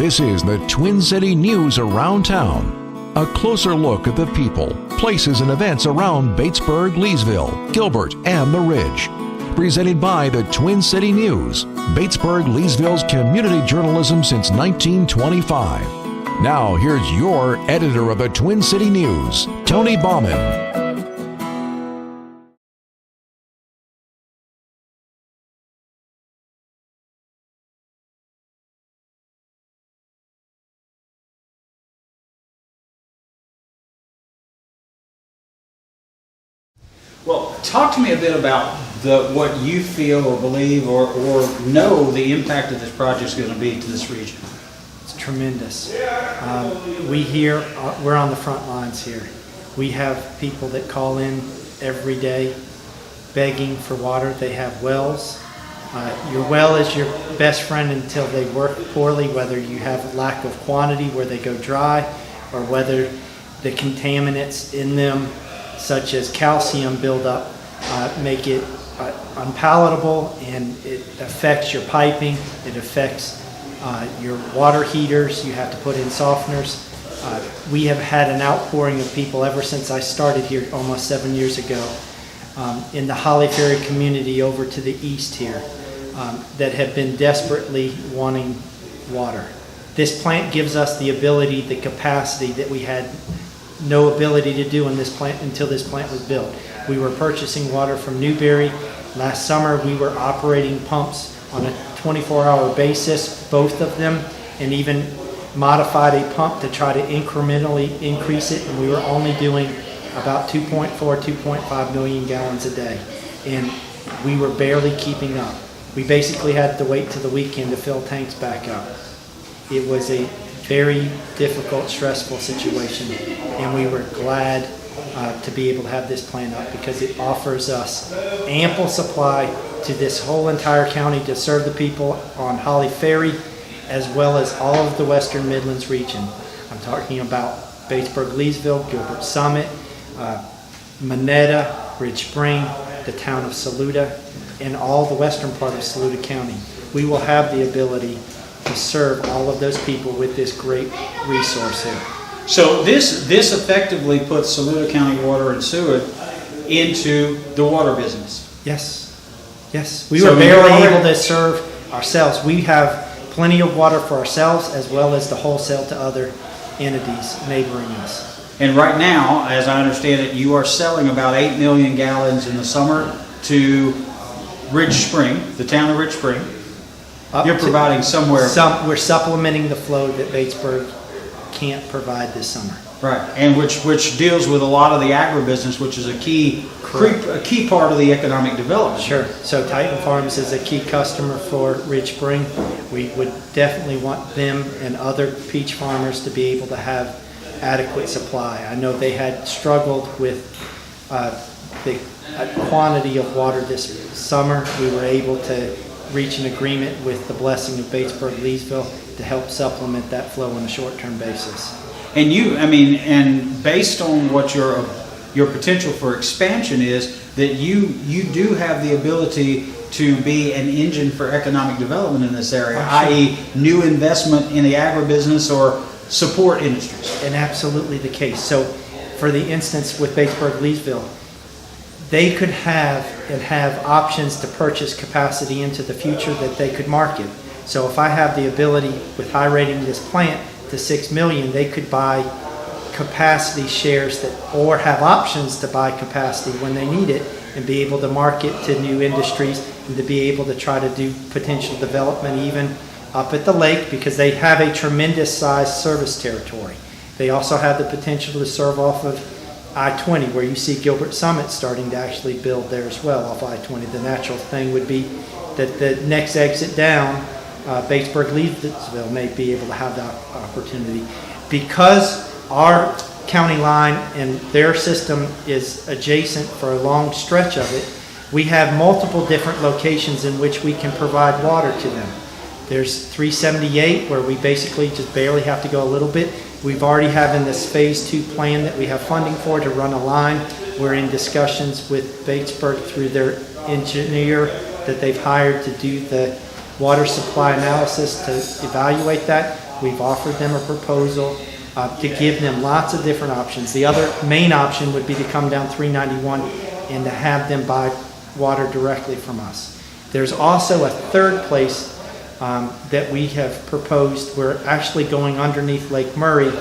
This is the Twin City News Around Town. A closer look at the people, places, and events around Batesburg-Leesville, Gilbert, and the Ridge. Presented by the Twin City News, Batesburg-Leesville's community journalism since 1925. Now, here's your editor of the Twin City News, Tony Bauman. Well, talk to me a bit about what you feel or believe or know the impact of this project is going to be to this region. It's tremendous. We're on the front lines here. We have people that call in every day begging for water. They have wells. Your well is your best friend until they work poorly, whether you have a lack of quantity where they go dry or whether the contaminants in them such as calcium buildup make it unpalatable, and it affects your piping, it affects your water heaters. You have to put in softeners. We have had an outpouring of people ever since I started here almost 7 years ago in the Holly Ferry community over to the east here that have been desperately wanting water. This plant gives us the ability, the capacity that we had no ability to do in this plant until this plant was built. We were purchasing water from Newberry. Last summer we were operating pumps on a 24-hour basis, both of them, and even modified a pump to try to incrementally increase it, and we were only doing about 2.5 million gallons a day, and we were barely keeping up. We basically had to wait till the weekend to fill tanks back up. It was a very difficult, stressful situation, and we were glad to be able to have this plant up because it offers us ample supply to this whole entire county to serve the people on Holly Ferry as well as all of the Western Midlands region. I'm talking about Batesburg-Leesville, Gilbert Summit, Moneta, Ridge Spring, the town of Saluda, and all the western part of Saluda County. We will have the ability to serve all of those people with this great resource here. So this effectively puts Saluda County Water and Sewer into the water business. Yes. We were barely able to serve ourselves. We have plenty of water for ourselves as well as to wholesale to other entities neighboring us. And right now, as I understand it, you are selling about 8 million gallons in the summer to Ridge Spring, the town of Ridge Spring. You're providing somewhere. We're supplementing the flow that Batesburg can't provide this summer. Right, and which deals with a lot of the agribusiness, which is a key part of the economic development. Sure. So Titan Farms is a key customer for Ridge Spring. We would definitely want them and other peach farmers to be able to have adequate supply. I know they had struggled with the quantity of water this summer. We were able to reach an agreement with the blessing of Batesburg-Leesville to help supplement that flow on a short-term basis. And based on what your potential for expansion is, that you do have the ability to be an engine for economic development in this area, i.e. new investment in the agribusiness or support industries. And absolutely the case. So for the instance with Batesburg-Leesville, they could have options to purchase capacity into the future that they could market. So if I have the ability with high rating this plant to 6 million, they could buy capacity shares or have options to buy capacity when they need it and be able to market to new industries and to be able to try to do potential development even up at the lake because they have a tremendous size service territory. They also have the potential to serve off of I-20, where you see Gilbert Summit starting to actually build there as well off I-20. The natural thing would be that the next exit down, Batesburg-Leesville may be able to have that opportunity. Because our county line and their system is adjacent for a long stretch of it, we have multiple different locations in which we can provide water to them. There's 378 where we basically just barely have to go a little bit. We've already have in this phase 2 plan that we have funding for to run a line. We're in discussions with Batesburg through their engineer that they've hired to do the water supply analysis to evaluate that. We've offered them a proposal to give them lots of different options. The other main option would be to come down 391 and to have them buy water directly from us. There's also a third place that we have proposed. We're actually going underneath Lake Murray,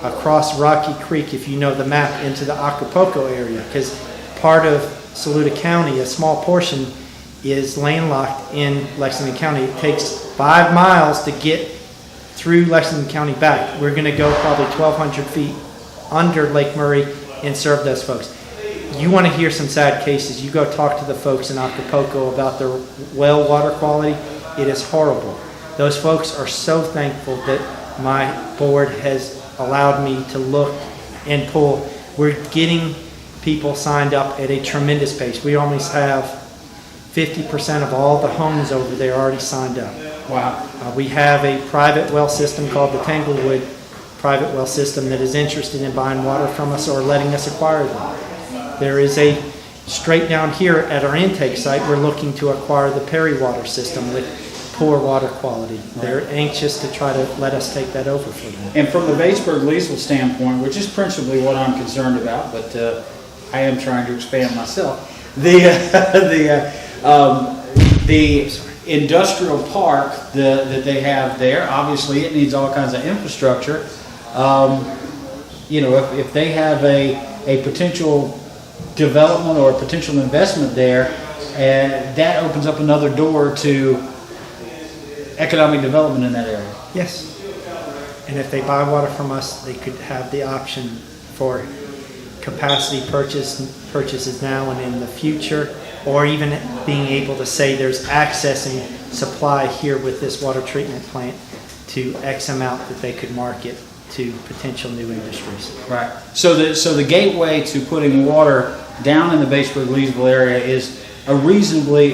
across Rocky Creek, if you know the map, into the Acapulco area, because part of Saluda County, a small portion, is landlocked in Lexington County. It takes 5 miles to get through Lexington County back. We're going to go probably 1,200 feet under Lake Murray and serve those folks. You want to hear some sad cases, you go talk to the folks in Acapulco about their well water quality. It is horrible. Those folks are so thankful that my board has allowed me to look and pull. We're getting people signed up at a tremendous pace. We almost have 50% of all the homes over there already signed up. Wow. We have a private well system called the Tanglewood private well system that is interested in buying water from us or letting us acquire them. There is a straight down here at our intake site, we're looking to acquire the Perry water system with poor water quality. They're anxious to try to let us take that over for them. And from the Batesburg-Leesville standpoint, which is principally what I'm concerned about, but I am trying to expand myself. The industrial park that they have there, obviously it needs all kinds of infrastructure. If they have a potential development or a potential investment there, and that opens up another door to economic development in that area. Yes. And if they buy water from us, they could have the option for capacity purchases now and in the future, or even being able to say there's accessing supply here with this water treatment plant to X amount that they could market to potential new industries. Right. So the gateway to putting water down in the Batesburg-Leesville area is a reasonably,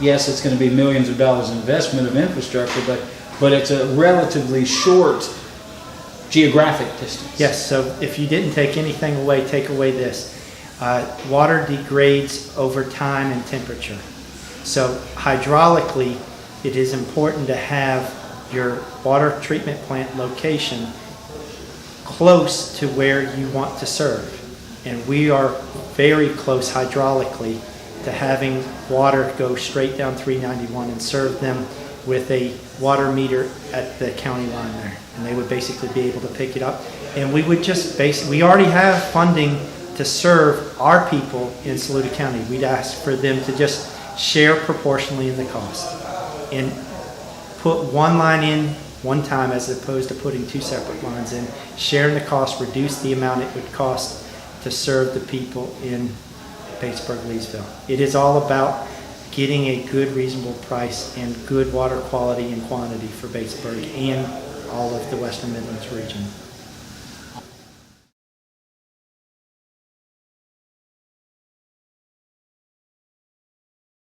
yes, it's going to be millions of dollars investment of infrastructure, but it's a relatively short geographic distance. Yes, so if you didn't take anything away, take away this. Water degrades over time and temperature. So hydraulically, it is important to have your water treatment plant location close to where you want to serve. And we are very close hydraulically to having water go straight down 391 and serve them with a water meter at the county line there. And they would basically be able to pick it up. And we would just we already have funding to serve our people in Saluda County. We'd ask for them to just share proportionally in the cost and put one line in one time as opposed to putting two separate lines in. Sharing the cost, reduce the amount it would cost to serve the people in Batesburg-Leesville. It is all about getting a good, reasonable price and good water quality and quantity for Batesburg and all of the Western Midlands region.